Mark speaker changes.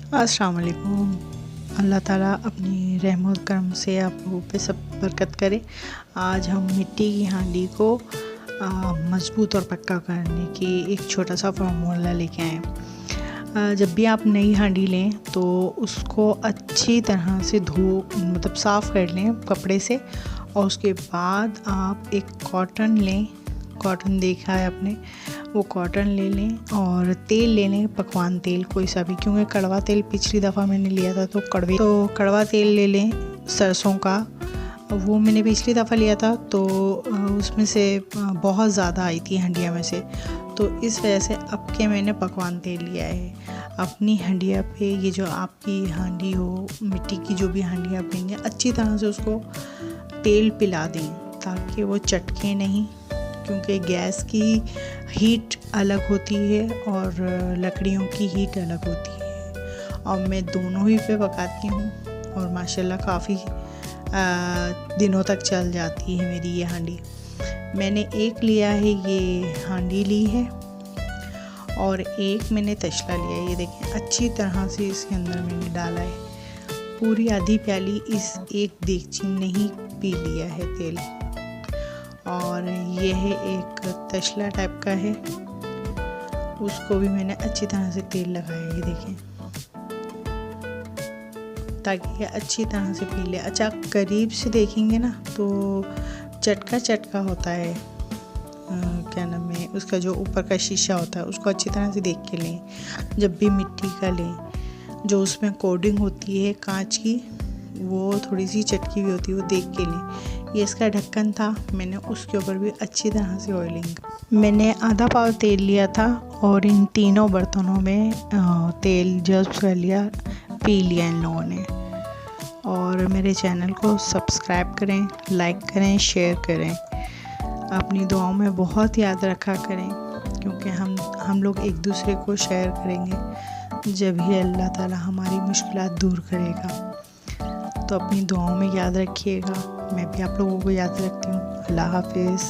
Speaker 1: अस्सलाम वालेकुम। अल्लाह ताला अपनी रहमत करम से आप लोगों पे सब बरकत करे। आज हम मिट्टी की हांडी को मज़बूत और पक्का करने की एक छोटा सा फार्मूला लेके आए। जब भी आप नई हांडी लें तो उसको अच्छी तरह से साफ़ कर लें कपड़े से, और उसके बाद आप एक कॉटन लें। कॉटन देखा है आपने, वो कॉटन ले लें और तेल ले लें, पकवान तेल कोई सा भी, क्योंकि कड़वा तेल पिछली दफ़ा मैंने लिया था तो कड़वा तेल ले लें सरसों का। वो मैंने पिछली दफ़ा लिया था तो उसमें से बहुत ज़्यादा आई थी हंडिया में से, तो इस वजह से अब के मैंने पकवान तेल लिया है। अपनी हंडिया पे, ये जो आपकी हांडी हो, मिट्टी की जो भी हांडी आप लेंगे, अच्छी तरह से उसको तेल पिला दें ताकि वो चटके नहीं, क्योंकि गैस की हीट अलग होती है और लकड़ियों की हीट अलग होती है। और मैं दोनों ही पे पकाती हूँ और माशाल्लाह काफ़ी दिनों तक चल जाती है मेरी ये हांडी। मैंने एक लिया है, ये हांडी ली है, और एक मैंने तसला लिया है। ये देखें, अच्छी तरह से इसके अंदर मैंने डाला है। पूरी आधी प्याली इस एक देगची ने ही पी लिया है तेल। और ये है एक तसला टाइप का है, उसको भी मैंने अच्छी तरह से तेल लगाया है, ये देखें, ताकि ये अच्छी तरह से पी ले। अच्छा, करीब से देखेंगे ना तो चटका होता है, क्या नाम है उसका, जो ऊपर का शीशा होता है उसको अच्छी तरह से देख के लें। जब भी मिट्टी का लें, जो उसमें कोटिंग होती है कांच की, वो थोड़ी सी चटकी हुई होती है, वो देख के लें। ये इसका ढक्कन था, मैंने उसके ऊपर भी अच्छी तरह से ऑयलिंग। मैंने आधा पाव तेल लिया था और इन तीनों बर्तनों में तेल जज्ब कर लिया, पी लिया इन लोगों ने। और मेरे चैनल को सब्सक्राइब करें, लाइक करें, शेयर करें। अपनी दुआओं में बहुत याद रखा करें, क्योंकि हम लोग एक दूसरे को शेयर करेंगे जब ही अल्लाह ताला हमारी मुश्किलात दूर करेगा। तो अपनी दुआओं में याद रखिएगा, मैं भी आप लोगों को याद रखती हूँ। अल्लाह हाफिज़।